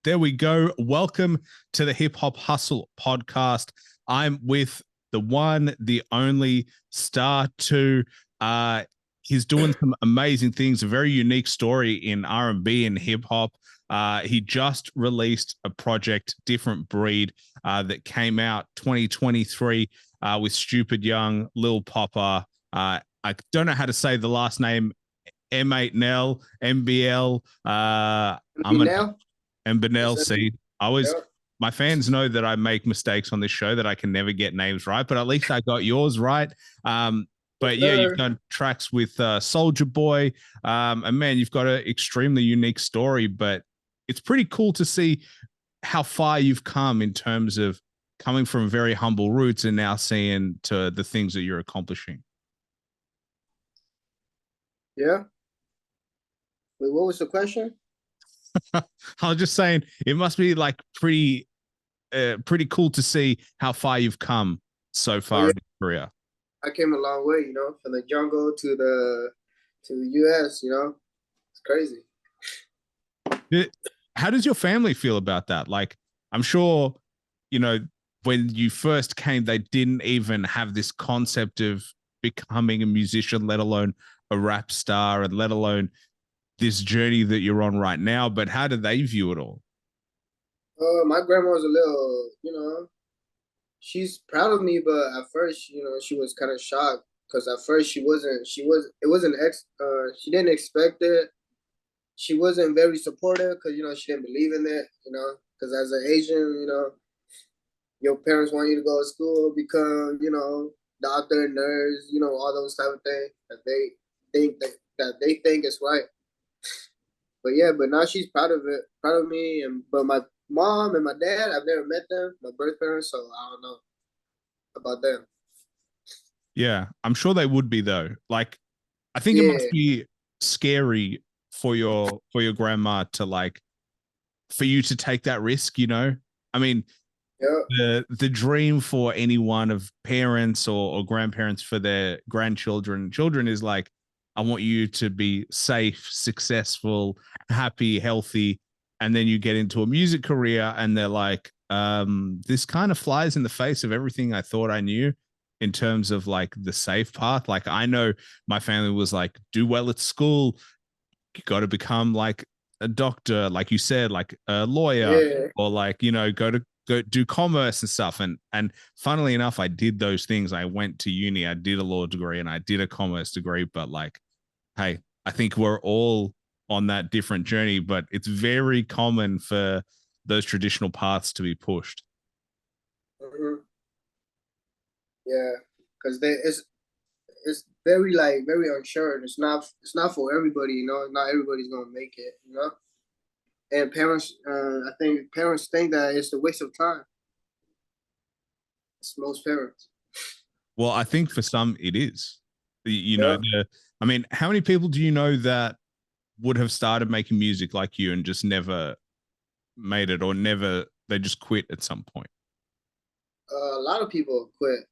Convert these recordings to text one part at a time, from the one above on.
there we go. Welcome to the Hip Hop Hustle podcast. I'm with the one, the only Star2. He's doing some amazing things, a very unique story in R&B and hip hop. He just released a project, Different Breed, that came out 2023 with Stupid Young, Lil Popper. I don't know how to say the last name, M8Nell, MBL. I'm an Now, Benel C. I always, yeah. my fans know that I make mistakes on this show, that I can never get names right, but at least I got yours right. Yes, But yeah, you've sir. done tracks with Soldier Boy, and man, you've got an extremely unique story. But it's pretty cool to see how far you've come in terms of coming from very humble roots and now seeing to the things that you're accomplishing. Yeah. Wait, what was the question? I was just saying, it must be like pretty cool to see how far you've come so Oh far yeah, in your career. I came a long way, from the jungle to the US, It's crazy. How does your family feel about that? Like, I'm sure, you know, when you first came, they didn't even have this concept of becoming a musician, let alone a rap star, and let alone this journey that you're on right now. But how do they view it all? My grandma was a little, she's proud of me, but at first, she was kind of shocked because at first it wasn't she didn't expect it. She wasn't very supportive because, she didn't believe in it, because as an Asian, your parents want you to go to school, become, doctor, nurse, all those type of things that they think is right. But yeah, but now she's proud of it, proud of me, and but my mom and my dad, I've never met them, my birth parents, so I don't know about them. Yeah, I'm sure they would be though. Like, I think it must Yeah, be scary for your grandma to like for you to take that risk, you know? I mean, yeah, the dream for anyone of parents or grandparents for their children is like, I want you to be safe, successful, happy, healthy. And then you get into a music career and they're like, this kind of flies in the face of everything I thought I knew in terms of like the safe path. Like, I know my family was like, do well at school, you got to become like a doctor, like you said, like a lawyer, yeah. or like, go do commerce and stuff. And funnily enough, I did those things. I went to uni, I did a law degree and I did a commerce degree. But like, hey, I think we're all on that different journey, but it's very common for those traditional paths to be pushed. Mhm. Yeah, because it's very like very unsure. It's not for everybody, Not everybody's gonna make it. And parents, I think parents think that it's a waste of time. It's most parents. Well, I think for some it is. Yeah. I mean, how many people do you know that would have started making music like you and just never made it, or never, they just quit at some point? A lot of people quit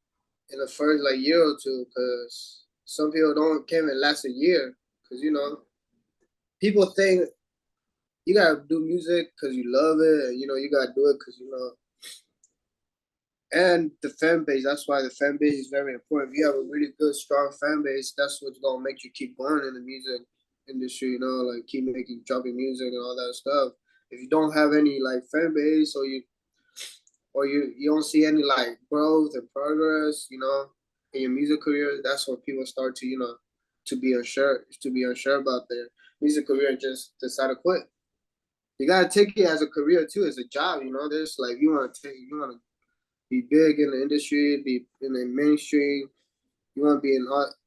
in the first like year or two because some people don't can't even last a year because people think you gotta do music because you love it and you gotta do it because and the fan base. That's why the fan base is very important. If you have a really good strong fan base, that's what's gonna make you keep going in the music industry. Like keep making dropping music and all that stuff. If you don't have any like fan base or you don't see any like growth and progress, in your music career, that's when people start to, to be unsure about their music career and just decide to quit. You gotta take it as a career too, as a job, There's like you wanna be big in the industry, be in the mainstream, you wanna be in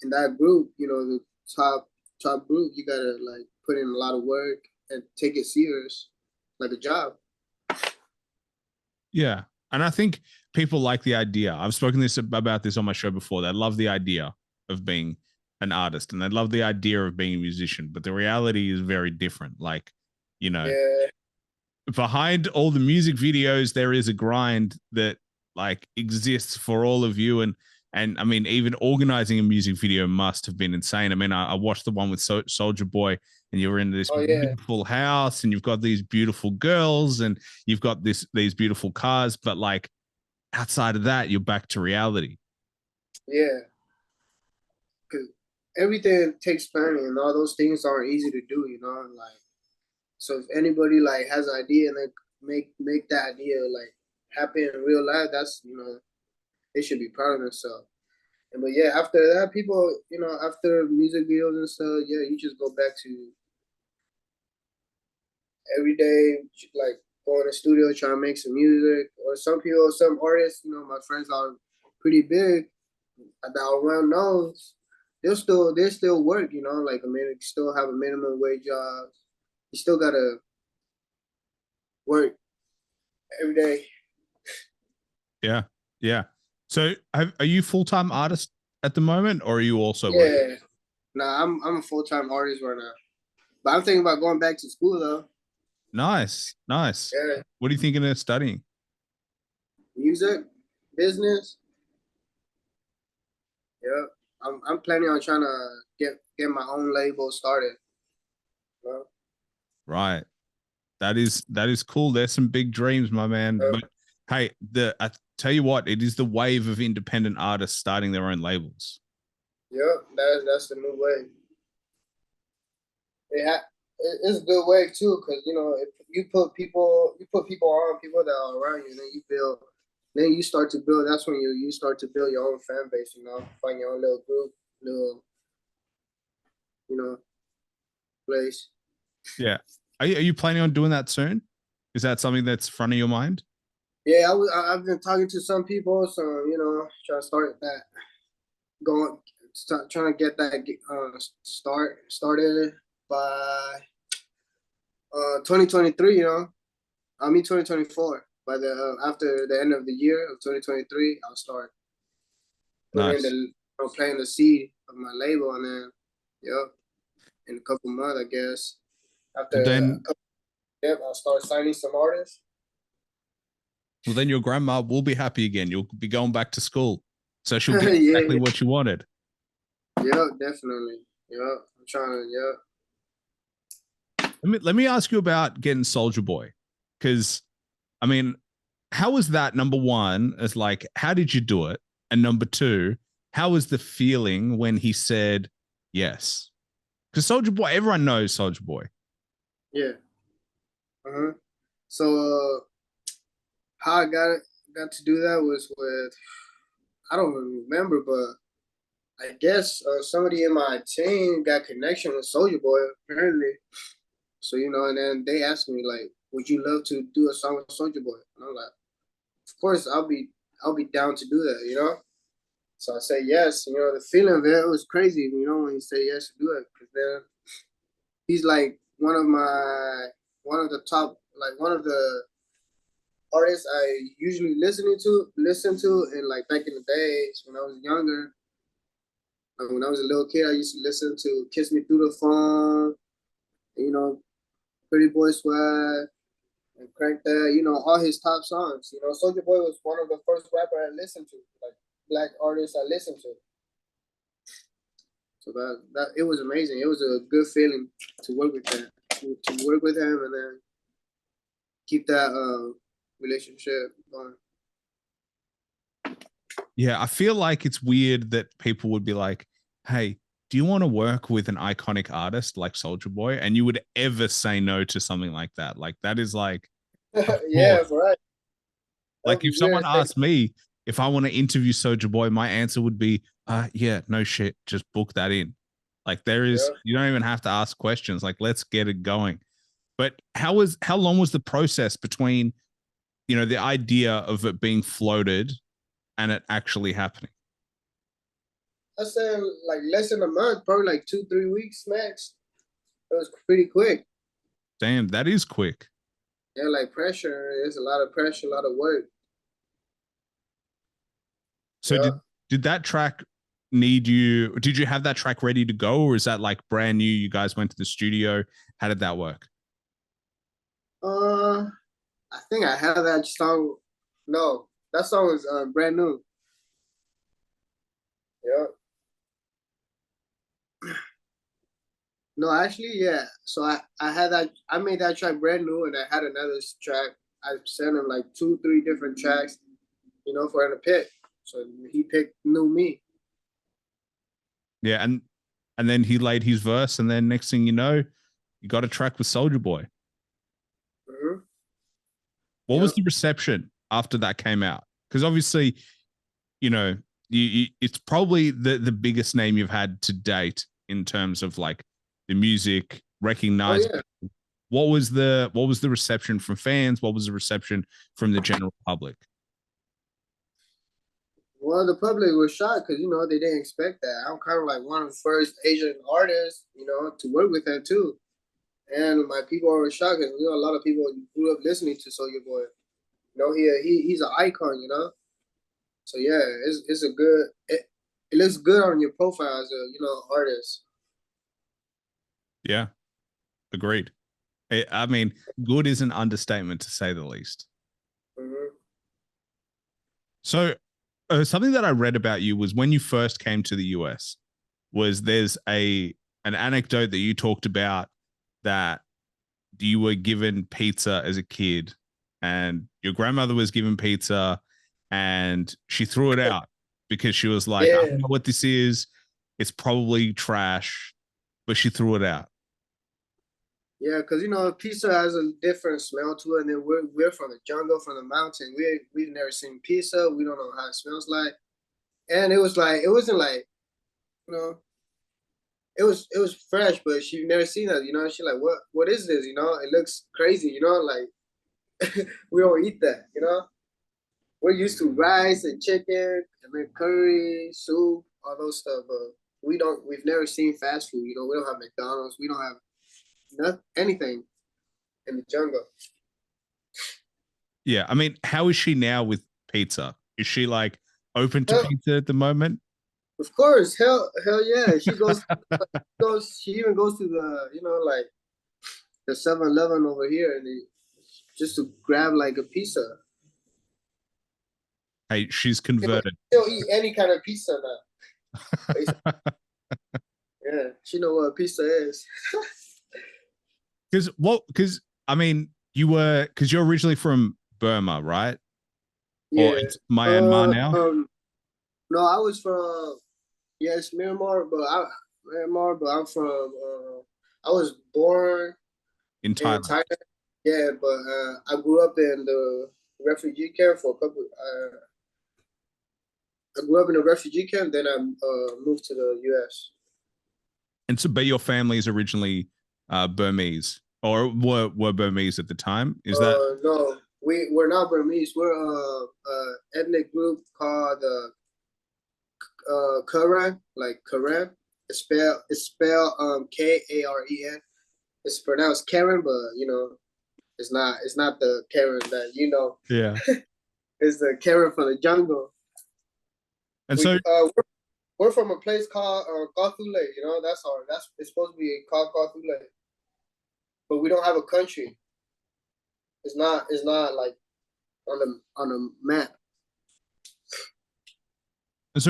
that group, the top group, you gotta like put in a lot of work and take it serious, like a job. Yeah. And I think people like the idea. I've spoken about this on my show before. They love the idea of being an artist and they love the idea of being a musician, but the reality is very different. Like, you know, Yeah, behind all the music videos, there is a grind that like exists for all of you. And And I mean, even organizing a music video must have been insane. I mean, I watched the one with Soldier Boy, and you were in this Oh yeah, beautiful house, and you've got these beautiful girls, and you've got these beautiful cars. But like outside of that, you're back to reality. yeah. Cause everything takes planning, and all those things aren't easy to do. Like so if anybody like has an idea and they make that idea like happen in real life, that's they should be proud of themselves. And but yeah, after that, people, after music videos and stuff, yeah, you just go back to every day, like go in the studio, try to make some music. Or some people, some artists, my friends are pretty big that are well known. They still work, like still have a minimum wage job. You still gotta work every day. Yeah, yeah. So, are you full time artist at the moment, or are you also working? Yeah. Nah, I'm a full time artist right now. But I'm thinking about going back to school though. Nice, nice. Yeah. What are you thinking of studying? Music, business. Yeah. I'm planning on trying to get my own label started. You know? Right. That is cool. There's some big dreams, my man. Yeah. But hey, the I tell you what, it is the wave of independent artists starting their own labels. Yeah, that's the new way. It's a good way too, because if you put people on people that are around you, then you start to build. That's when you start to build your own fan base. Find your own little group, little you know place. Yeah. Are you planning on doing that soon? Is that something that's front of your mind? Yeah, I've been talking to some people, so trying to start that going, trying to get that started by 2023. I mean 2024. By the after the end of the year of 2023, I'll start putting in Nice. planting the seed of my label, and then yep, in a couple months, I guess. After Well a then, couple, yep, I'll start signing some artists. well then, your grandma will be happy again. You'll be going back to school, so she'll get exactly Yeah, what you wanted. yeah, definitely. Yeah, I'm trying to. Yeah, Let me ask you about getting Soldier Boy, because I mean, how was that? Number one, is like, how did you do it? And number two, how was the feeling when he said yes? Because Soldier Boy, everyone knows Soldier Boy. yeah. Uh-huh. So how I got to do that was with, I don't remember, but I guess somebody in my team got connection with Soldier Boy apparently. So and then they asked me like, "Would you love to do a song with Soldier Boy?" And I'm like, "Of course, I'll be down to do that." So I say yes. The feeling of it was crazy. When you say yes to do it, because then he's like one of the top, like one of the artists I usually listen to, and like back in the days when I was younger. When I was a little kid, I used to listen to "Kiss Me Through the Phone," "Pretty Boy Swag," and "Crank That." All his top songs. Soldier Boy was one of the first rapper I listened to, like black artists I listened to. So that it was amazing. It was a good feeling to work with him, to work with him, and then keep that relationship going. Yeah, I feel like it's weird that people would be like, hey, do you want to work with an iconic artist like Soldier Boy? And you would ever say no to something like that. Like, that is like, of Yeah, course. right. That Like, would be if someone weird. asked me if I want to interview Soldier Boy, my answer would be, yeah, no shit, just book that in. Like, Yeah. you don't even have to ask questions. Like, let's get it going. But how long was the process between, the idea of it being floated and it actually happening? I said like less than a month, probably like 2, 3 weeks max. It was pretty quick. Damn, that is quick. Yeah, like pressure. There's a lot of pressure, a lot of work. So Yeah. did that track need you? Did you have that track ready to go, or is that like brand new? You guys went to the studio. How did that work? Uh, I think I have that song. No, that song is brand new. No, actually, yeah. So I had that. I made that track brand new, and I had another track. I sent him like two, three different tracks, for him to pick. So he picked New Me. Yeah, and then he laid his verse, and then next thing you know, you got a track with Soldier Boy. Mm-hmm. What was Yep. the reception after that came out? Because obviously, it's probably the biggest name you've had to date in terms of like the music Oh recognized. yeah. What was the reception from fans? What was the reception from the general public? Well, the public was shocked because they didn't expect that. I'm kind of like one of the first Asian artists, to work with that too. And my people were shocked because a lot of people grew up listening to Soulja Boy. He's an icon. So yeah, it's a good. It looks good on your profile as a artist. Yeah, agreed. I mean, good is an understatement to say the least. Mm-hmm. So, something that I read about you was when you first came to the US. Was there's an anecdote that you talked about that you were given pizza as a kid, and your grandmother was given pizza, and she threw it out because she was like, I Yeah, don't know what this is. It's probably trash, but she threw it out. yeah, because pizza has a different smell to it, and then we're from the jungle, from the mountain. We've never seen pizza. We don't know how it smells like, and it wasn't like you know it was fresh, but she never seen that. She like what is this? It looks crazy. Like we don't eat that. We're used to rice and chicken and then curry, soup, all those stuff, but we've never seen fast food. We don't have McDonald's. We don't have anything in the jungle. Yeah, I mean, how is she now with pizza? Is she like open to Hell, pizza at the moment? of course, hell yeah. She even goes to the, like the 7-Eleven over here and just to grab like a pizza. Hey, she's She'll, converted. she'll eat any kind of pizza now. Yeah, she know what pizza is. Because I mean, because you're originally from Burma, right? Or Yeah. it's Myanmar now No, I was from yes, Myanmar, but I'm from I was born in in Thailand. Thailand. Yeah, but I grew up in the refugee camp for a couple. I grew up in a refugee camp, then I moved to the U.S. And so, but your family is originally Burmese, or were Burmese at the time. Is that No, we're not Burmese. We're ethnic group called Karen, like Karen. It's spelled Karen. It's pronounced Karen, but it's not the Karen that yeah? It's the Karen from the jungle. And We so, we're from a place called Gathule. That's it's supposed to be called Gathule, but we don't have a country. It's not like on a map.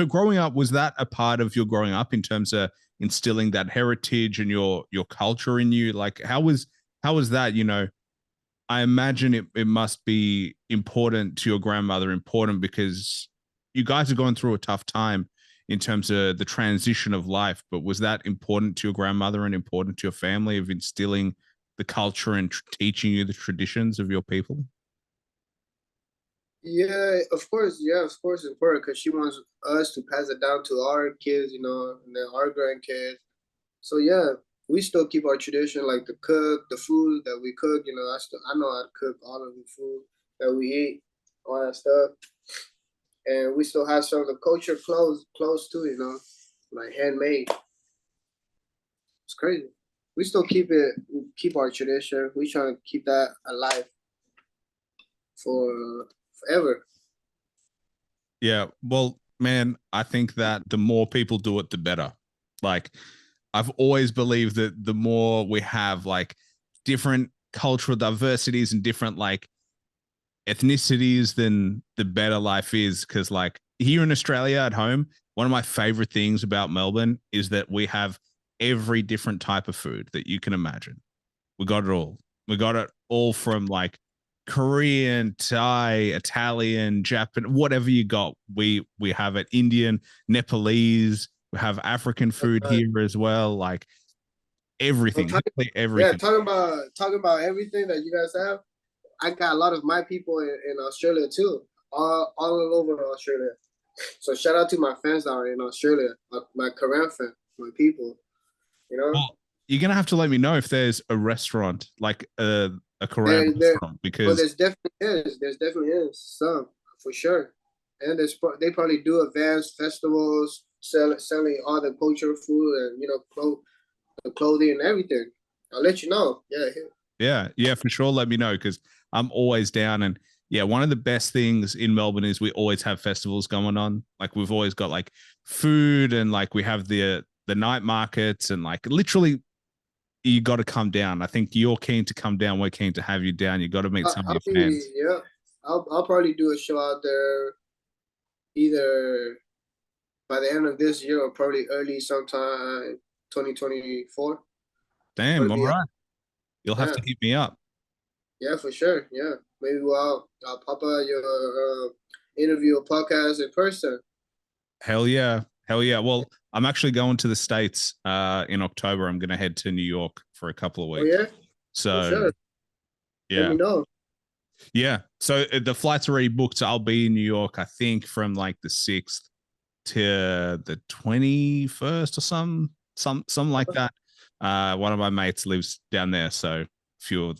growing up, was that a part of your growing up in terms of instilling that heritage and your culture in you? Like, how was that? I imagine it must be important to your grandmother, important because you guys are going through a tough time in terms of the transition of life. But was that important to your grandmother and important to your family of instilling the culture and teaching you the traditions of your people? Yeah, of course. Yeah, of course, it's important because she wants us to pass it down to our kids, and then our grandkids. So yeah, we still keep our tradition, like the food that we cook. I know how to cook all of the food that we eat, all that stuff, and we still have some of the culture close too. Like handmade. It's crazy. We still keep our tradition. We trying to keep that alive for forever. Yeah. Well, man, I think that the more people do it, the better. Like, I've always believed that the more we have like different cultural diversities and different like ethnicities, then the better life is. Cause like here in Australia at home, one of my favorite things about Melbourne is that we have every different type of food that you can imagine. We got it all. We got it all from like Korean, Thai, Italian, Japan, whatever you got. We have it. Indian, Nepalese. We have African food Uh, here as well. Like I'm everything, talking, literally yeah, everything. talking about everything that you guys have. I got a lot of my people in Australia too, all over Australia. So shout out to my fans out in Australia, my Korean fans, my people. You know, Well, you're gonna have to let me know if there's a restaurant like a Korean there. restaurant Oh, because there's definitely is some for sure, and they probably do advanced festivals, selling all the cultural food and the clothing and everything. I'll let you know. Yeah, yeah, for sure. Let me know because I'm always down. And yeah, one of the best things in Melbourne is we always have festivals going on. Like we've always got like food and like we have the night markets and like literally you got to come down. I think you're keen to come down. We're keen to have you down. You got to meet some of I'll your be fans. yeah. I'll probably do a show out there either by the end of this year or probably early sometime 2024. Damn, Gonna all be right. You'll have yeah, to hit me up. yeah, for sure. Yeah, maybe I'll pop out your interview or podcast in person. Hell yeah. Hell yeah. Well, I'm actually going to the States in October. I'm going to head to New York for a couple of Oh weeks. yeah, for So, sure. Let yeah. me know. Yeah. So the flight's already booked. So I'll be in New York, I think, from like the 6th to the 21st or something like that. One of my mates lives down there. So few of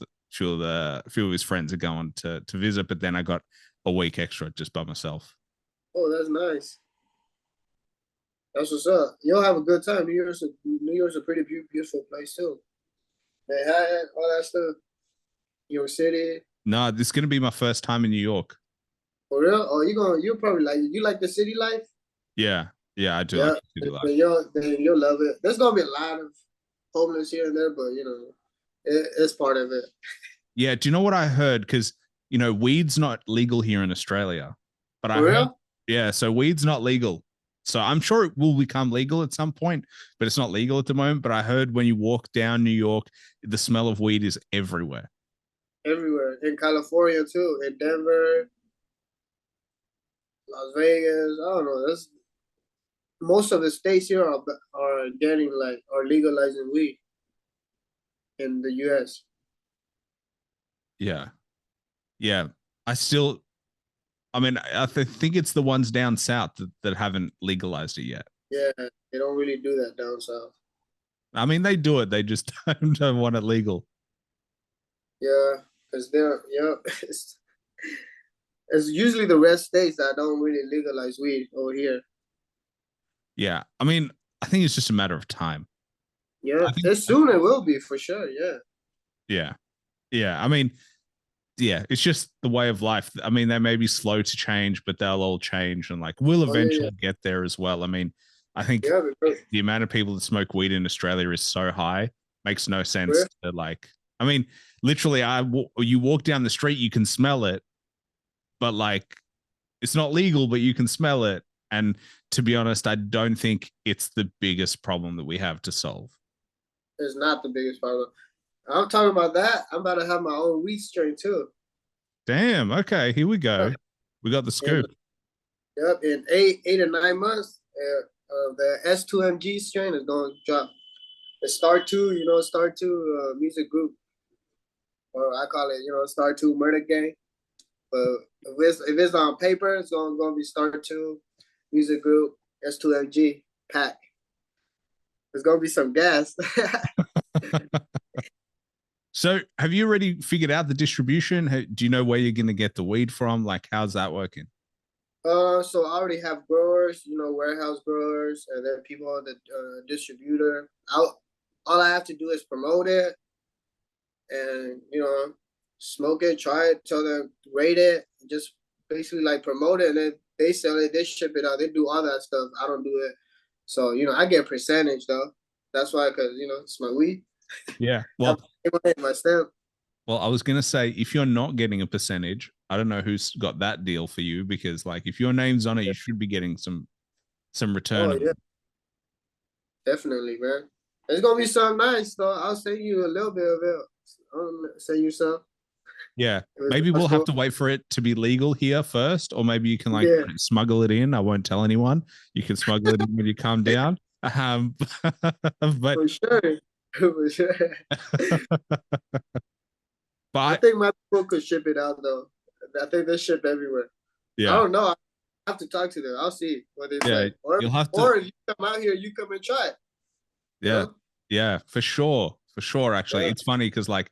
his friends are going to visit, but then I got a week extra just by myself. Oh, that's nice. That's what's up. You'll have a good time. New York's a pretty beautiful place too. Manhattan, all that stuff. New York City. No, this is going to be my first time in New York. For real? Oh, you'll probably like it. You like the city life? Yeah. Yeah, I do like Yeah. the city life. Then you'll love it. There's gonna be a lot of homeless here and there, but it's part of it. Yeah. Do you know what I heard? Because, weed's not legal here in Australia, but I For heard, real? yeah, so weed's not legal. So I'm sure it will become legal at some point, but it's not legal at the moment. But I heard when you walk down New York, the smell of weed is everywhere. Everywhere. In California too. In Denver, Las Vegas. I don't know. That's most of the states here are legalizing weed in the US. Yeah. Yeah. I still, I mean, think it's the ones down south that haven't legalized it yet. Yeah, they don't really do that down south. I mean, they do it. They just don't want it legal. Yeah, because it's usually the red states that don't really legalize weed over here. Yeah. I mean, I think it's just a matter of time. Yeah, I think, it's soon it will be for sure. Yeah. yeah. Yeah. I mean, yeah, it's just the way of life. I mean, they may be slow to change, but they'll all change and like we'll Oh yeah, eventually get there as well. I mean, I think yeah, because, the amount of people that smoke weed in Australia is so high, makes no sense yeah. to like, I mean, literally, you walk down the street, you can smell it, but like, it's not legal, but you can smell it. And to be honest, I don't think it's the biggest problem that we have to solve. It's not the biggest problem. I'm talking about that. I'm about to have my own weed strain too. Damn. Okay, here we go. We got the And scoop. yep, in 8 or 9 months, the S2MG strain is going to drop. The Star2, Star2 music group, or I call it, Star2 Murder Gang. But if it's on paper, it's gonna be Star2 music group S2MG pack. There's gonna be some gas. So, have you already figured out the distribution? Do you know where you're going to get the weed from? Like, how's that working? So I already have growers, warehouse growers, and then people on the distributor. All I have to do is promote it, and smoke it, try it, tell them rate it, just basically like promote it, and then they sell it, they ship it out, they do all that stuff. I don't do it, so I get a percentage though. That's why, because it's my weed. Yeah. I Well, have my stamp. I was going to say if you're not getting a percentage, I don't know who's got that deal for you because, like, if your name's on it, you should be getting some return Oh on yeah, it. definitely, man. It's gonna be something nice though. I'll send you a little bit of it. I'll send you some. Yeah. If it's Maybe we'll have possible. to wait for it to be legal here first, or maybe you can like Yeah, smuggle it in. I won't tell anyone. You can smuggle it in when you come down. But for sure. For sure. I but think my people could ship it out though. I think they ship everywhere. I yeah, don't know. I have to talk to them. I'll see what they yeah, say. Or you'll have to. or if you come out here, you come and try it. You Yeah, know? yeah, for sure, for sure. Actually, Yeah. it's funny because like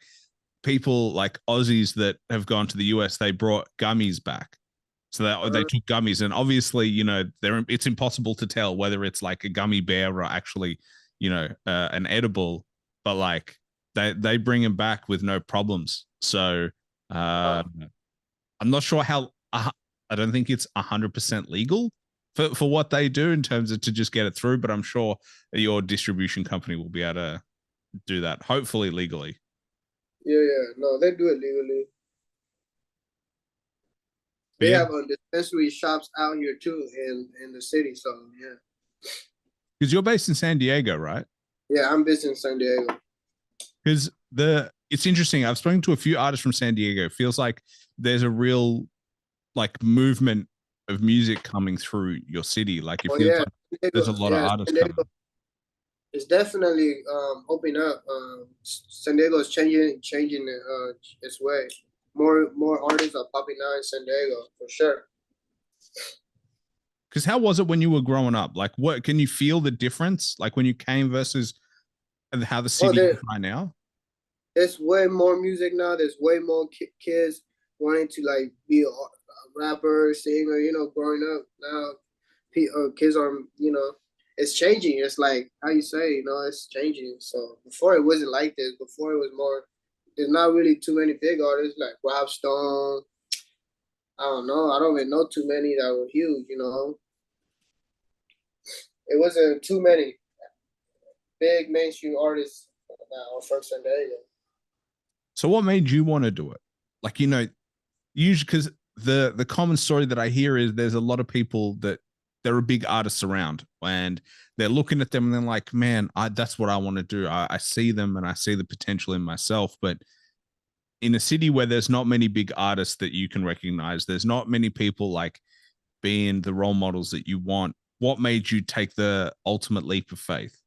people like Aussies that have gone to the US, they brought gummies back. So they Uh-huh. took gummies, and obviously, it's impossible to tell whether it's like a gummy bear or actually, an edible. But like they bring them back with no problems. So uh, Oh. I'm not sure how. I don't think it's 100% legal for what they do in terms of to just get it through. But I'm sure your distribution company will be able to do that, hopefully legally. Yeah, yeah. No, they do it legally. But They yeah, have dispensary shops out here too in the city. So yeah. because you're based in San Diego, right? Yeah, I'm based in San Diego. Because it's interesting. I've spoken to a few artists from San Diego. It feels like there's a real like movement of music coming through your city. Like it Oh feels yeah. like San there's Diego, a lot of yeah, artists San Diego coming. is definitely opening up. San Diego is changing its way. More artists are popping out in San Diego for sure. Because how was it when you were growing up? Like, what can you feel the difference? Like when you came versus how the Oh, city is there right now? there's way more music now. There's way more kids wanting to like be a rapper, singer. You know, growing up now, kids are it's changing. It's like how you say, it's changing. So before it wasn't like this. Before it was more. There's not really too many big artists like Rob Stone. I don't know. I don't even know too many that were huge. It wasn't too many big mainstream artists now from San Diego. So what made you want to do it? Like, usually because the common story that I hear is there's a lot of people that there are big artists around and they're looking at them and they're like, man, that's what I want to do. I see them and I see the potential in myself. But in a city where there's not many big artists that you can recognize, there's not many people like being the role models that you want. What made you take the ultimate leap of faith?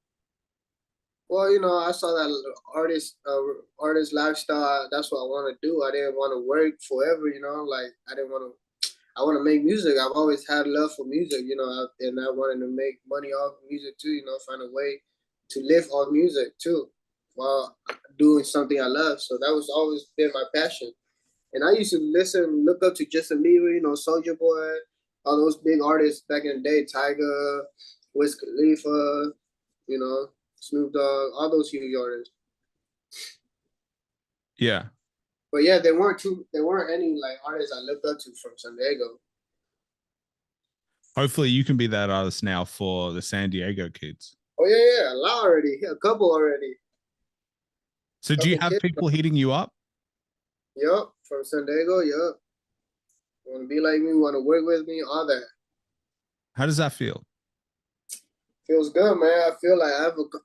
Well, I saw that artist lifestyle. That's what I want to do. I didn't want to work forever. Like I didn't want to. I want to make music. I've always had love for music. And I wanted to make money off music too. Find a way to live off music too, while doing something I love. So that was always been my passion. And I used to look up to Justin Bieber. Soldier Boy, all those big artists back in the day. Tiger, Wiz Khalifa. You know, Snoop Dogg, all those huge artists. Yeah. But yeah, there weren't any like artists I looked up to from San Diego. Hopefully you can be that artist now for the San Diego kids. Oh yeah, yeah, a lot already, a couple already, So do you couple have kids. people hitting you up? Yup, from San Diego. Yup, want to be like me, want to work with me, all that. How does that feel? Feels good, man. I feel like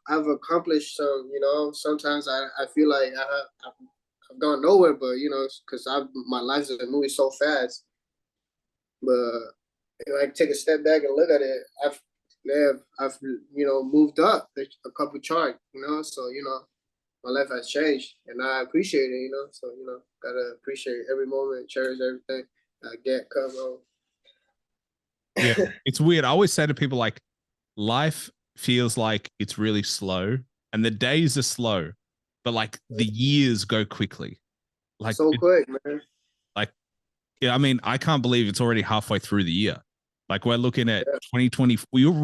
I've accomplished some. Sometimes I feel like I've gone nowhere, but because my life is moving so fast. But if I take a step back and look at it, I've moved up a couple charts, so my life has changed and I appreciate it, so gotta appreciate every moment, cherish everything I get, come on. Yeah. It's weird. I always say to people like life feels like it's really slow and the days are slow, but like the years go quickly. Like So quick, man. like yeah, I mean, I can't believe it's already halfway through the year. Like we're looking at Yeah, 2020. You're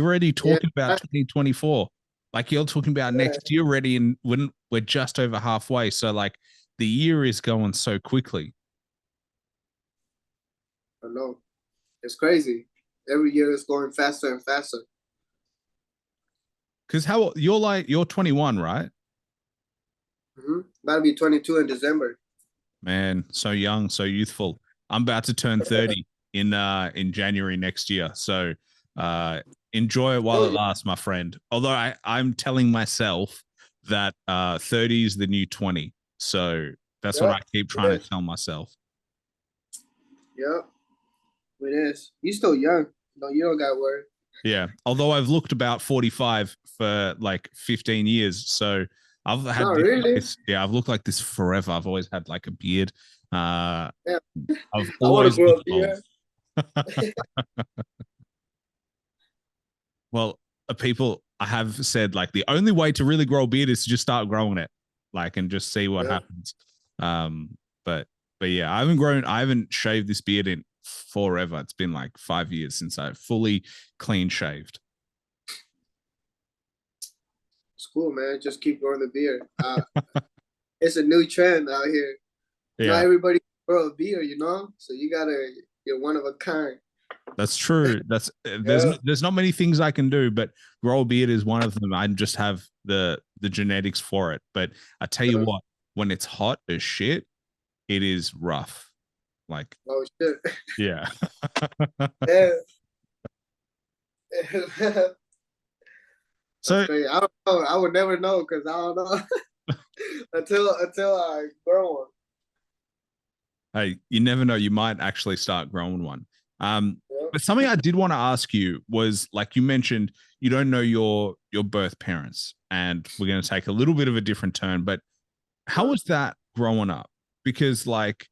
already yeah, talking about 2024. Like you're talking about yeah. next year already, and when we're just over halfway. So like the year is going so quickly. I know. It's crazy. Every year it's going faster and faster. Because you're 21, right? About to be 22 in December. Man, so young, so youthful. I'm about to turn 30 in January next year. So Enjoy it while Oh it lasts, my friend. Although I'm telling myself that 30 is the new 20. So that's what yeah, I keep trying yeah, to tell myself. yeah. It is. You still young. No, you don't got worry. Yeah. Although I've looked about 45 for like 15 years. So I've had Not really. yeah, I've looked like this forever. I've always had like a beard. Yeah, I've I want to always grow looked up old. here. Well, people I have said like the only way to really grow a beard is to just start growing it, like, and just see what Yeah. happens. Um, but yeah, I haven't shaved this beard in forever. It's been like 5 years since I fully clean shaved. It's cool, man. Just keep growing the beard. It's a new trend out here. Not Yeah, everybody grow a beard, you know. So you gotta. You're one of a kind. that's true. That's Yeah. there's not many things I can do, but grow a beard is one of them. I just have the genetics for it. But I tell you Yeah. what, when it's hot as shit, it is rough. Like, Oh shit. yeah. Yeah. That's So crazy. I don't know. I would never know because I don't know until I grow one. hey, you never know. You might actually start growing one. Yeah. But something I did want to ask you was, like you mentioned, you don't know your birth parents, and we're going to take a little bit of a different turn. But how Yeah. was that growing up? Because, like,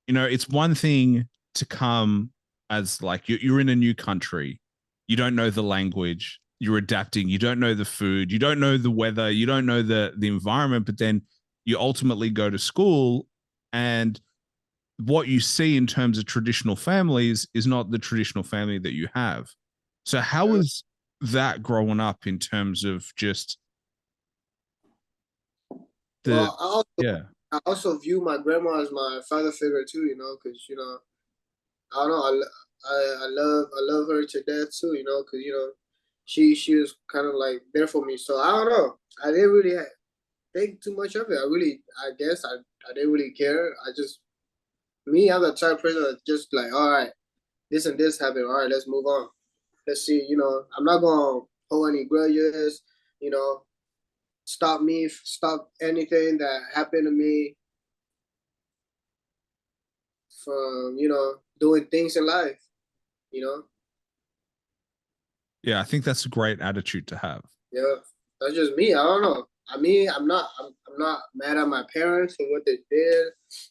it's one thing to come as like you're in a new country, you don't know the language, you're adapting, you don't know the food, you don't know the weather, you don't know the environment, but then you ultimately go to school, and what you see in terms of traditional families is not the traditional family that you have. So how Yeah. was that growing up in terms of just the Well, I also yeah. I also view my grandma as my father figure too. You know, because I don't know. I love her to death too. You know, because she was kind of like there for me. So I don't know. I didn't really think too much of it. I guess I didn't really care. I'm the type of person that just like, all right, this and this happened. All right, let's move on. Let's see. I'm not gonna hold any grudges. You know, stop anything that happened to me from doing things in life. You know, Yeah, I think that's a great attitude to have. yeah, that's just me. I don't know. I mean, I'm not mad at my parents for what they did,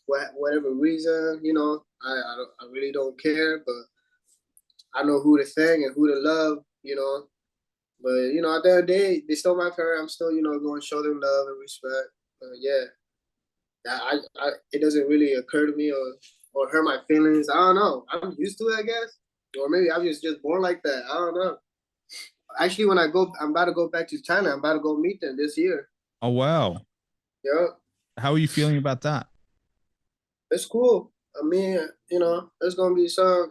whatever reason. I really don't care, but I know who to thank and who to love. But at the end of the day, they still my parents. I'm still going to show them love and respect. Yeah, it doesn't really occur to me or hurt my feelings. I don't know. I'm used to it, I guess, or maybe I was just born like that. I don't know. Actually, I'm about to go back to China. I'm about to go meet them this year. Oh wow. Yeah, How are you feeling about that? it's cool. I mean, it's gonna be some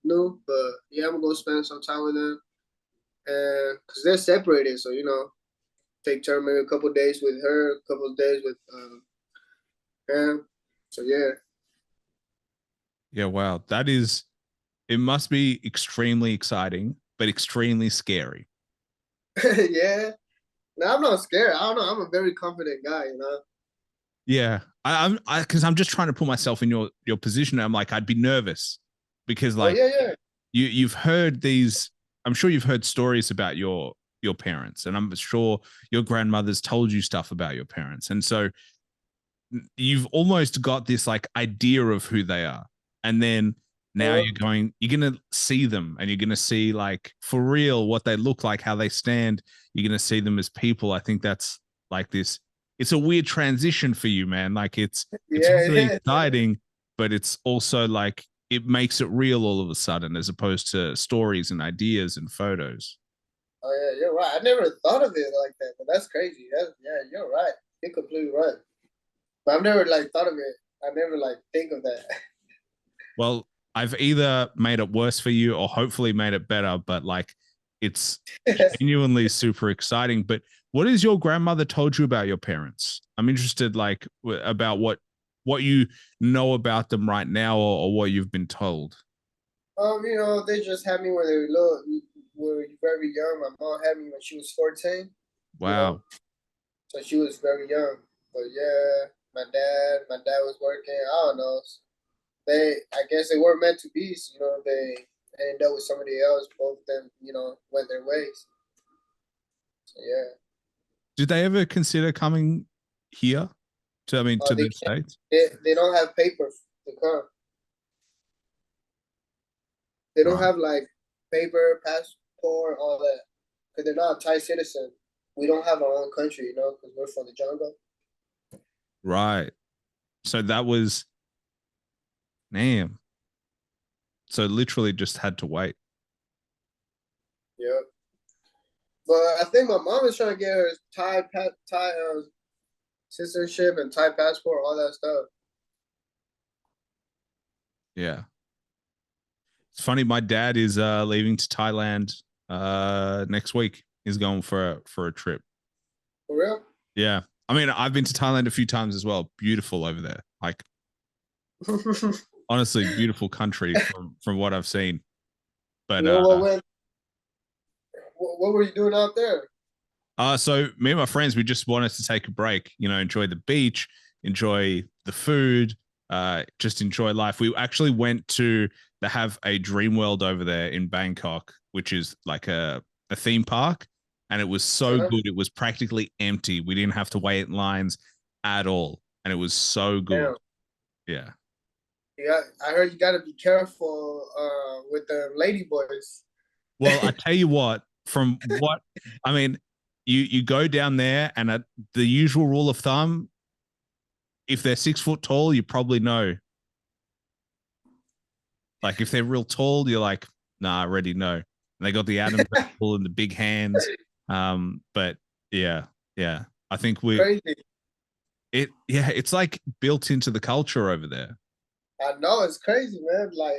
new, but yeah, I'm gonna go spend some time with them, and because they're separated, so take turn maybe a couple days with her, a couple of days with him. So yeah, Yeah, wow. It must be extremely exciting, but extremely scary. yeah. No, I'm not scared. I don't know. I'm a very confident guy. Yeah. Because I'm just trying to put myself in your position. I'm like, I'd be nervous because, Oh like, yeah, yeah, you've heard these, I'm sure you've heard stories about your parents, and I'm sure your grandmother's told you stuff about your parents. And so you've almost got this like idea of who they are. And then now uh, you're going to see them, and you're going to see like for real what they look like, how they stand. You're going to see them as people. I think that's like this. It's a weird transition for you, man. Like it's yeah, really yeah. exciting, but it's also like it makes it real all of a sudden, as opposed to stories and ideas and photos. Oh yeah, you're right. I never thought of it like that, but that's crazy. Yeah, you're right. You're completely right. But I've never like thought of it. I never like think of that. Well, I've either made it worse for you or hopefully made it better, but like it's genuinely super exciting. But what has your grandmother told you about your parents? I'm interested, like, about what you know about them right now, or what you've been told. They just had me when they were were very young. My mom had me when she was 14. You know, Wow. so she was very young. But yeah, my dad was working. I don't know. I guess they weren't meant to be. So, they ended up with somebody else. Both of them, went their ways. So yeah. Did they ever consider coming here to, I mean, to They the can't. States? They don't have paper to come. They don't Right. have like paper, passport, all that. Because they're not a Thai citizen. We don't have our own country, because we're from the jungle. Right. So that was, damn. So literally just had to wait. Yeah. But I think my mom is trying to get her Thai citizenship and Thai passport, all that stuff. Yeah. It's funny. My dad is leaving to Thailand next week. He's going for a trip. For real? Yeah. I mean, I've been to Thailand a few times as well. Beautiful over there. Like honestly, beautiful country from what I've seen. But You know what went? What were you doing out there? so me and my friends, we just wanted to take a break, enjoy the beach, enjoy the food, just enjoy life. We actually went to they have a dream world over there in Bangkok, which is like a theme park, and it was so Uh-huh. good. It was practically empty. We didn't have to wait in lines at all, and it was so good. Damn. Yeah. Yeah, I heard you got to be careful with the lady boys. Well, I tell you what, from what I mean, you go down there, and the usual rule of thumb, if they're 6 foot tall, you probably know. Like if they're real tall, you're like, nah, I already know. And they got the Adam's apple and the big hands. But yeah, yeah. I think Crazy. it's like built into the culture over there. I know it's crazy, man. Like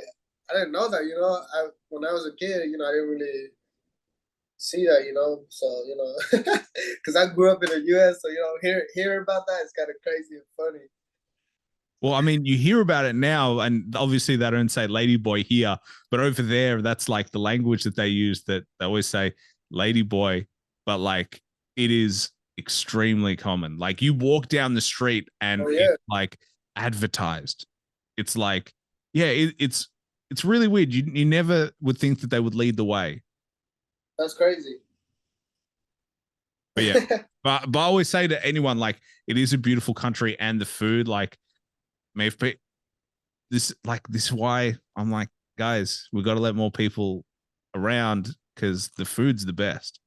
I didn't know that. When I was a kid, I didn't really see that. So because I grew up in the U.S., so hear about that, it's kind of crazy and funny. Well, I mean, you hear about it now, and obviously they don't say ladyboy here, but over there, that's like the language that they use, that they always say ladyboy, but like it is extremely common. Like you walk down the street and Oh yeah, it's like advertised. It's like, yeah, it's really weird. You never would think that they would lead the way. that's crazy. But yeah, but I always say to anyone, like, it is a beautiful country, and the food, like, maybe this is why I'm like, guys, we got to let more people around because the food's the best.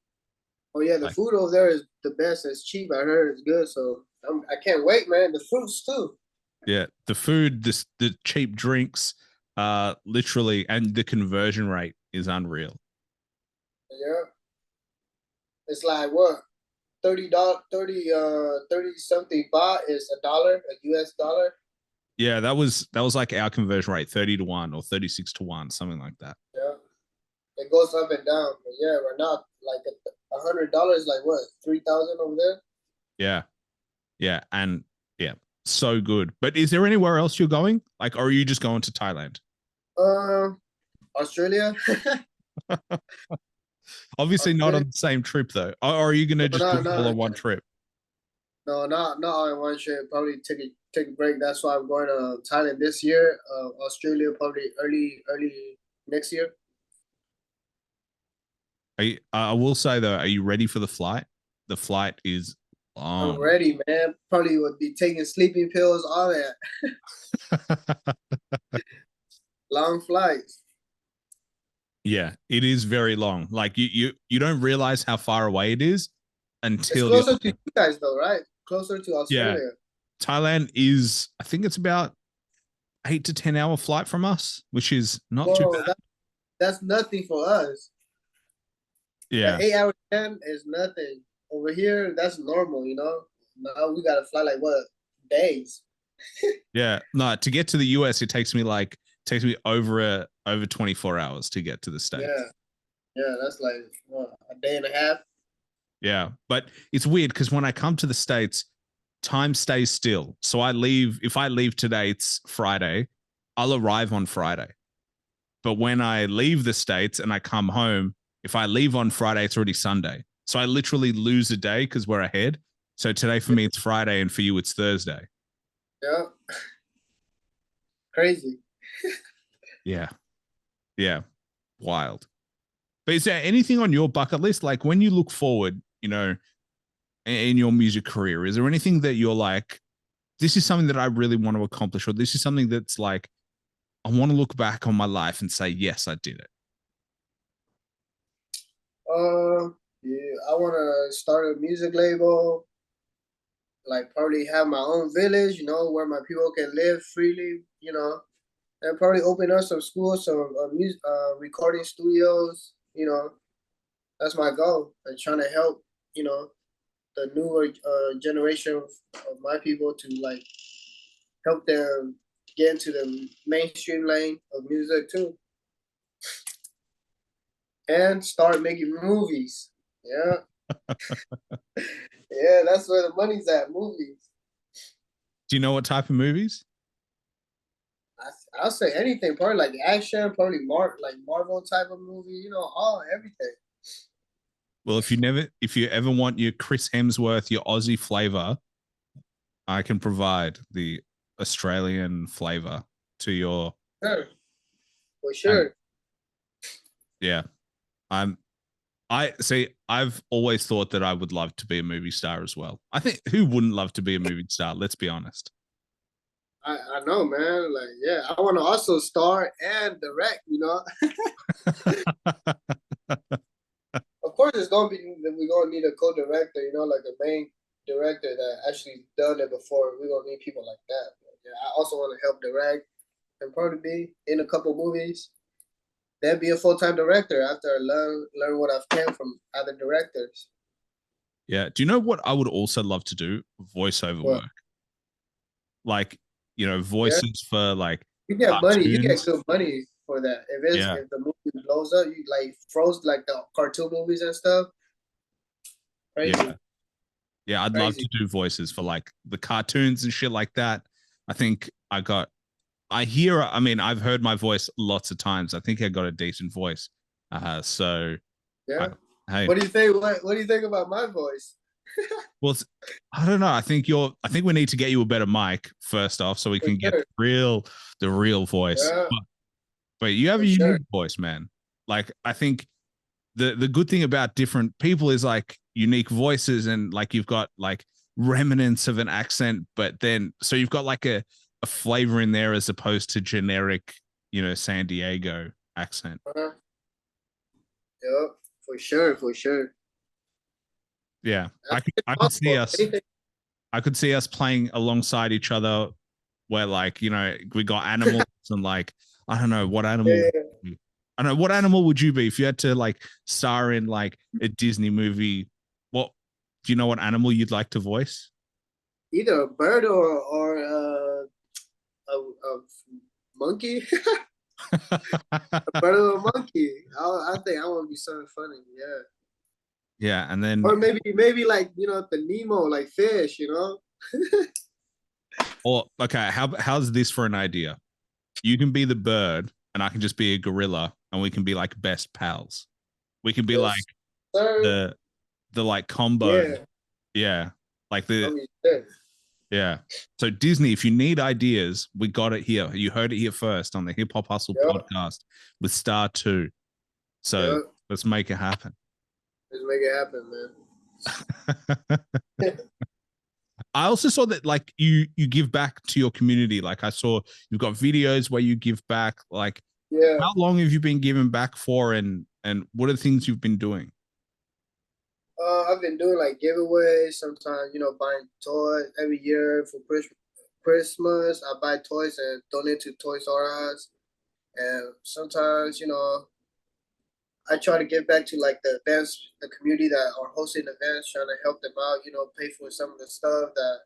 Oh yeah, the Like, food over there is the best. It's cheap. I heard it's good. So I can't wait, man. The fruits too. yeah, the food, the cheap drinks, literally, and the conversion rate is unreal. Yeah, it's like what $30, 30 something baht is a dollar, a US dollar. Yeah, that was like our conversion rate, 30 to 1 or 36 to 1, something like that. Yeah, it goes up and down. But yeah, right now, like $100, like what 3,000 over there. Yeah, yeah, and yeah, so good. But is there anywhere else you're going? Like, or are you just going to Thailand? Um, Australia. Obviously, not Australia. on the same trip though. Or are you gonna No, just do no, it all no, on one trip? no, not all in one trip. Probably take a break. That's why I'm going to Thailand this year. Australia probably early next year. I will say though, are you ready for the flight? The flight is I'm long. ready, man. Probably would be taking sleeping pills, all that. Long flights. Yeah, it is very long. Like you don't realize how far away it is It's until you're closer to like, you guys, though, right? Closer to yeah. Australia. Thailand is, I think it's about 8 to 10 hour flight from us, which is not too Whoa, bad. that's nothing for us. That Yeah. 8 hour time is nothing. Over here, that's normal, Now we gotta fly like what, days? Yeah. No, to get to the US, takes me over 24 hours to get to the Yeah, States. yeah, that's like what, a day and a half. Yeah. But it's weird because when I come to the States, time stays still. So if I leave today, it's Friday, I'll arrive on Friday. But when I leave the States and I come home, if I leave on Friday, it's already Sunday. So I literally lose a day because we're ahead. So today for me, it's Friday, and for you, it's Thursday. Yeah. Crazy. Yeah. Yeah. Wild. But is there anything on your bucket list? Like when you look forward, in your music career, is there anything that you're like, this is something that I really want to accomplish, or this is something that's like, I want to look back on my life and say, yes, I did it? Yeah, I want to start a music label, like probably have my own village, where my people can live freely, and probably open up some schools, some music, recording studios. That's my goal. And trying to help, the newer generation of my people to like help them get into the mainstream lane of music too, and start making movies. Yeah, yeah, that's where the money's at. Movies. Do you know what type of movies? I'll say anything, probably like action, probably like Marvel type of movie, all everything. Well, if you ever want your Chris Hemsworth, your Aussie flavor, I can provide the Australian flavor to your. Sure, for And sure. yeah, I'm. I see. I've always thought that I would love to be a movie star as well. I think who wouldn't love to be a movie star? Let's be honest. I know, man. Like, yeah, I want to also star and direct. Of course, it's gonna be we're gonna need a co-director. Like a main director that actually done it before. We're gonna need people like that. But, yeah, I also want to help direct and probably be in a couple movies. Then be a full-time director after I learn what I've can from other directors. Yeah. Do you know what I would also love to do? Voiceover But work. Like, yeah, voices for like you get money. You get cartoons. good money for that. Yeah. If the movie blows up, you like froze like the cartoon movies and stuff. Yeah. Crazy, Yeah. I'd love to crazy. do voices for like the cartoons and shit like that. I think I hear, I mean, I've heard my voice lots of times. I think I got a decent voice. So I, Yeah. hey, What do you think? What do you think about my voice? well, I don't know. I think we need to get you a better mic first off, so we For can get sure. the real voice. Yeah, But you have a for sure. unique voice, man. Like I think the good thing about different people is like unique voices, and like you've got like remnants of an accent, but then so you've got like a flavor in there as opposed to generic, San Diego accent. Uh-huh. Yep, for sure, for sure. Yeah, That's I could see possible. us Anything. playing alongside each other, where like we got animals and like I don't know what animal. Yeah, I don't know what animal would you be if you had to like star in like a Disney movie. What do you know what animal you'd like to voice? either a bird or a monkey, a bird or a monkey. I think I want to be something funny. Yeah, Yeah, and then or maybe like the Nemo like fish. or okay, how's this for an idea? You can be the bird and I can just be a gorilla and we can be like best pals. We can be like Yes, sir. the like combo. Yeah, Yeah. Like I the mean, shit. yeah. So Disney, if you need ideas, we got it here. You heard it here first on the Hip Hop Hustle Yep, podcast with Star2. So yep. let's make it happen. Just make it happen, man. I also saw that like you give back to your community. Like I saw you've got videos where you give back. Like Yeah. how long have you been giving back for, and what are the things you've been doing? I've been doing like giveaways sometimes, buying toys every year for Christmas. I buy toys and donate to Toys R Us. And sometimes, I try to give back to like the events, the community that are hosting events, trying to help them out, pay for some of the stuff that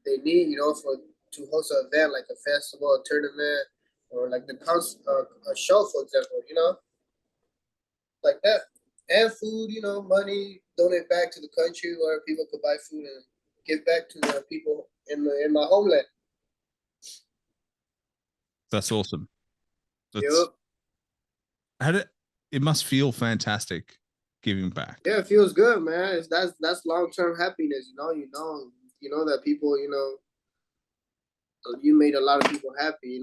they need, for to host an event like a festival, a tournament, or like a show, for example, like that. And food, money, donate back to the country where people could buy food and give back to the people in my homeland. That's awesome. That's Yep. how did it must feel fantastic giving back. Yeah, it feels good, man. That's long-term happiness. You know that people, you made a lot of people happy.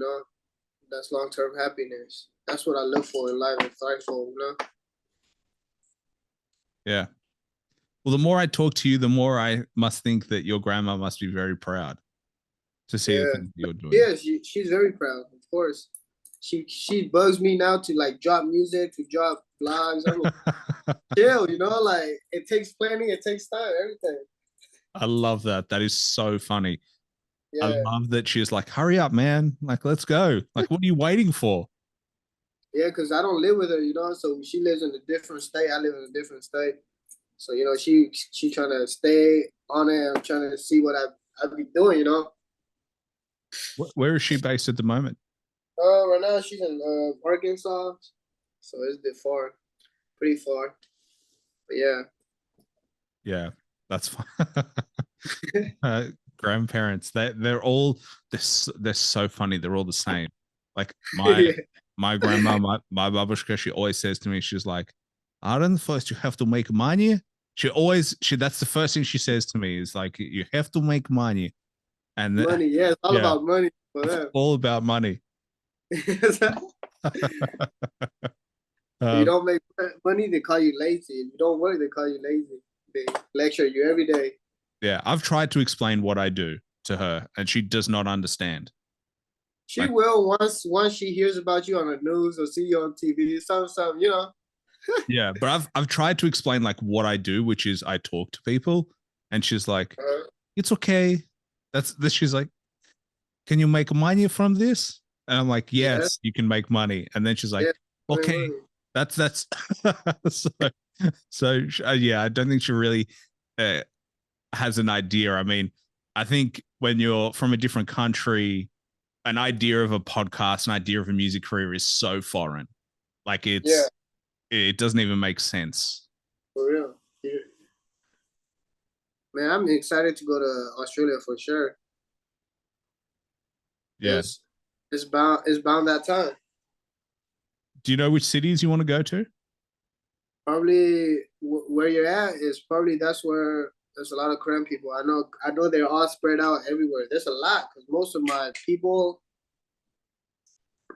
That's long-term happiness. That's what I live for in life and thrive for. Yeah. Well, the more I talk to you, the more I must think that your grandma must be very proud to see the Yeah, things you're doing. yeah. She's very proud, of course. She bugs me now to like drop music, to drop vlogs. I'm like, chill, like it takes planning, it takes time, everything. I love that. That is so funny. I Yeah, love that she's like, hurry up, man. Like, let's go. Like, what are you waiting for? yeah, because I don't live with her, so she lives in a different state. I live in a different state. So, she trying to stay on it. I'm trying to see what I be doing. Where is she based at the moment? Right now she's in Arkansas, so it's a bit far, pretty far. But yeah. Yeah, that's fine. Grandparents, they're so funny. They're all the same. Like Yeah. my grandma, my babushka, she always says to me, she's like, Aaron, first you have to make money. She that's the first thing she says to me is like, you have to make money. And Money, yeah, it's all yeah, about money for it's them. all about money. You don't make money, they call you lazy. If you don't work, they call you lazy. They lecture you every day. Yeah, I've tried to explain what I do to her, and she does not understand. She will once she hears about you on the news or see you on TV, something. Yeah, but I've tried to explain like what I do, which is I talk to people, and she's like, "It's okay." That's this. She's like, "Can you make money from this?" And I'm like, Yeah, "Yes, you can make money." And then she's like, yeah, "Okay, that's so yeah." I don't think she really uh, has an idea. I mean, I think when you're from a different country, an idea of a podcast, an idea of a music career is so foreign. Like yeah, it doesn't even make sense. for real. Yeah. Man, I'm excited to go to Australia for sure. Yeah. It's bound that time. Do you know which cities you want to go to? Probably where you're at is probably that's where there's a lot of Korean people. I know they're all spread out everywhere. There's a lot because most of my people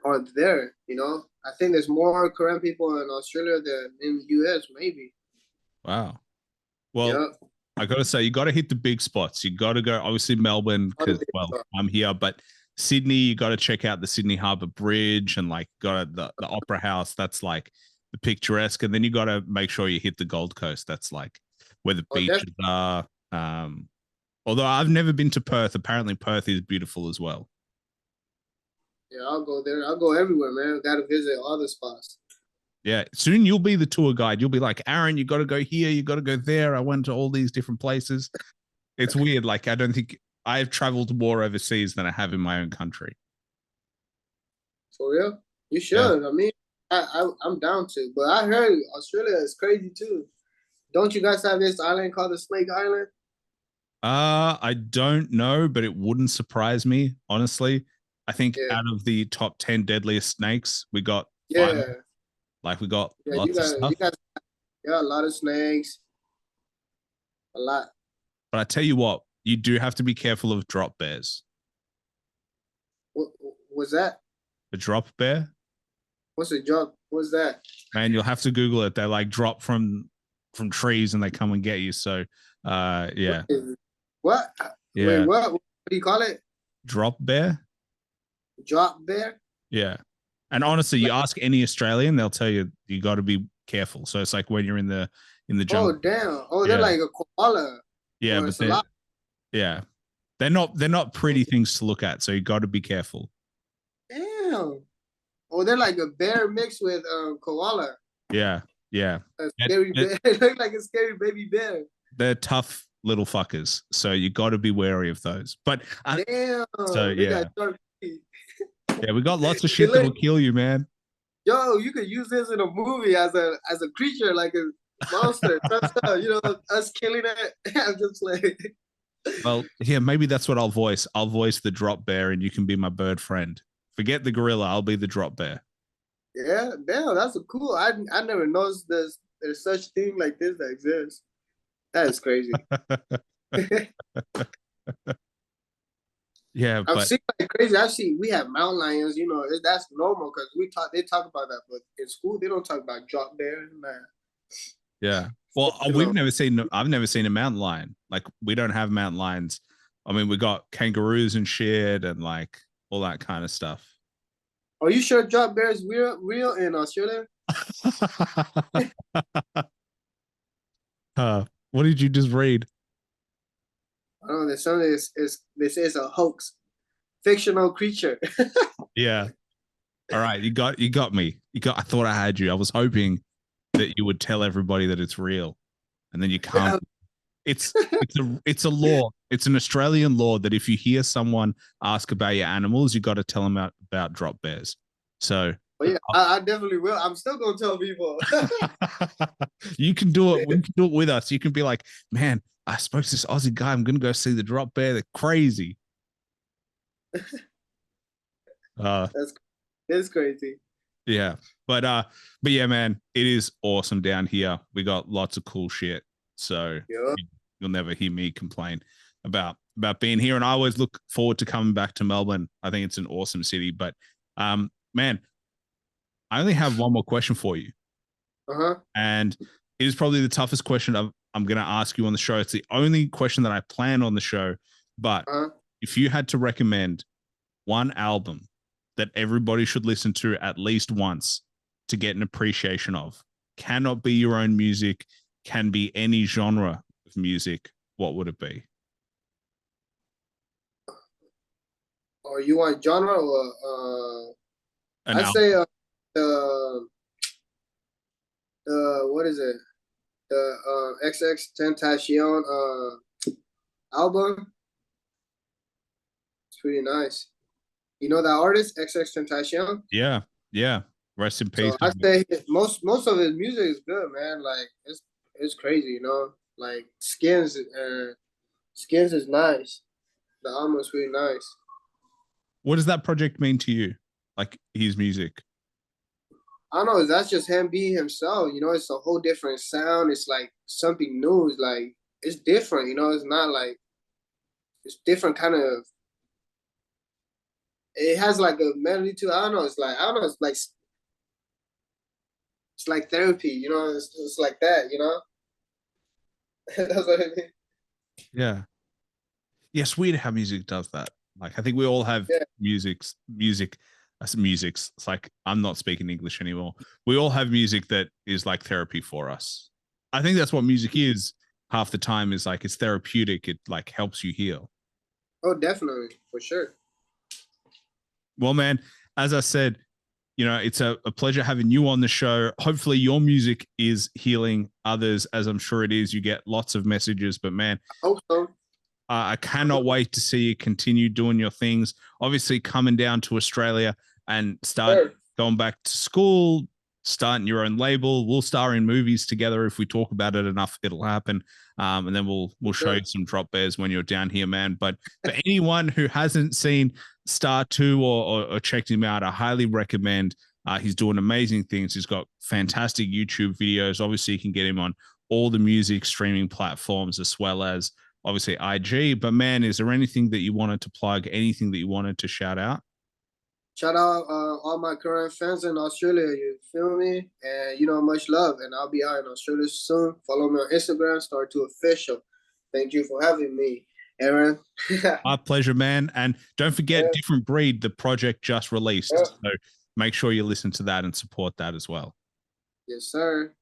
are there. I think there's more Korean people in Australia than in the US, maybe. Wow. Well, Yeah. I got to say, you got to hit the big spots. You got to go, obviously, Melbourne, because, well, I'm here, but Sydney, you got to check out the Sydney Harbour Bridge and like got the Opera House. That's like the picturesque. And then you got to make sure you hit the Gold Coast. That's like where the beaches are. Although I've never been to Perth. Apparently, Perth is beautiful as well. Yeah, I'll go there. I'll go everywhere, man. Got to visit all the spots. Yeah, soon you'll be the tour guide. You'll be like, Aaron, you got to go here, you got to go there. I went to all these different places. It's weird. Like, I don't think I've traveled more overseas than I have in my own country. For real? You should. Yeah. I mean, I'm down to. But I heard Australia is crazy too. Don't you guys have this island called the Snake Island? I don't know, but it wouldn't surprise me, honestly. I think out of the top 10 deadliest snakes, we got five. Like we got lots of stuff. A lot of snakes. A lot. But I tell you what, you do have to be careful of drop bears. What was that? A drop bear? What's a drop? What's that? Man, you'll have to Google it. They like drop from trees and they come and get you. So yeah. What? Yeah. Wait, what do you call it? Drop bear? Drop bear? Yeah. And honestly, you ask any Australian, they'll tell you you got to be careful. So it's like when you're in the jungle. Oh damn! Oh, they're like a koala. Yeah, but they're not pretty things to look at. So you got to be careful. Damn. Oh, they're like a bear mixed with koala. Yeah, yeah. A scary bear. It looks like a scary baby bear. They're tough little fuckers, so you got to be wary of those. But damn. So yeah. Yeah, we got lots of shit that will kill you, man. Yo, you could use this in a movie as a creature, like a monster. Us killing it. I'm just like. Well, yeah, maybe that's what I'll voice. I'll voice the drop bear, and you can be my bird friend. Forget the gorilla. I'll be the drop bear. Yeah, damn, that's a cool. I never noticed there's such thing like this that exists. That is crazy. Yeah, I've but seen like crazy. I've seen we have mountain lions. You know, that's normal because we talk. They talk about that, but in school they don't talk about drop bears and that. yeah. Well, You we've know, never seen. I've never seen a mountain lion. Like we don't have mountain lions. I mean, we got kangaroos and shit, and like all that kind of stuff. are you sure drop bears real in Australia? What did you just read? I don't know. There's something is they say it's a hoax, fictional creature. Yeah. All right, you got me. You got. I thought I had you. I was hoping that you would tell everybody that it's real, and then you can't. It's a law. It's an Australian law that if you hear someone ask about your animals, you got to tell them about drop bears. So But yeah, I definitely will. I'm still gonna tell people. you can do it. We can do it with us. You can be like, man, I spoke to this Aussie guy. I'm gonna go see the drop bear. They're crazy. Uh, That's crazy. yeah, but yeah, man, it is awesome down here. We got lots of cool shit. So Yeah. you'll never hear me complain about being here. And I always look forward to coming back to Melbourne. I think it's an awesome city. But man, I only have one more question for you. Uh-huh. And it is probably the toughest question I'm going to ask you on the show. It's the only question that I plan on the show. But Uh-huh. if you had to recommend one album that everybody should listen to at least once to get an appreciation of, cannot be your own music, can be any genre of music, what would it be? Or you want genre or An I'd album. say what is it? The XX Tentacion album. It's pretty nice. You know that artist, XX Tentacion? Yeah, yeah. Rest in peace. So I'd say most of his music is good, man. Like it's crazy, you know. Like Skins is nice. The album is really nice. What does that project mean to you? Like his music? I don't know, that's just him being himself, you know, it's a whole different sound. It's like something new. It's like it's different, you know, it's not like it's different kind of it has like a melody to it. I don't know, it's like I don't know, it's like therapy, you know, it's like that, you know. That's what I mean. Yeah. Yeah, it's weird how music does that. Like I think we all have Yeah. musics. It's like I'm not speaking English anymore. We all have music that is like therapy for us. I think that's what music is half the time is like it's therapeutic. It like helps you heal. Oh, definitely, for sure. Well, man, as I said, it's a pleasure having you on the show. Hopefully, your music is healing others, as I'm sure it is. You get lots of messages, but man, I hope so. I cannot wait to see you continue doing your things. Obviously, coming down to Australia and start Sure. going back to school, starting your own label. We'll star in movies together if we talk about it enough. It'll happen, and then we'll show Sure. you some drop bears when you're down here, man. But for anyone who hasn't seen Star2 or checked him out, I highly recommend. He's doing amazing things. He's got fantastic YouTube videos. Obviously, you can get him on all the music streaming platforms as well as obviously IG. But man, is there anything that you wanted to plug? Anything that you wanted to shout out? Shout out all my current fans in Australia. You feel me? And much love. And I'll be out in Australia soon. Follow me on Instagram, Star2 Official. Thank you for having me, Aaron. My pleasure, man. And don't forget, Yeah. Different Breed, the project just released. Yeah. So make sure you listen to that and support that as well. Yes, sir.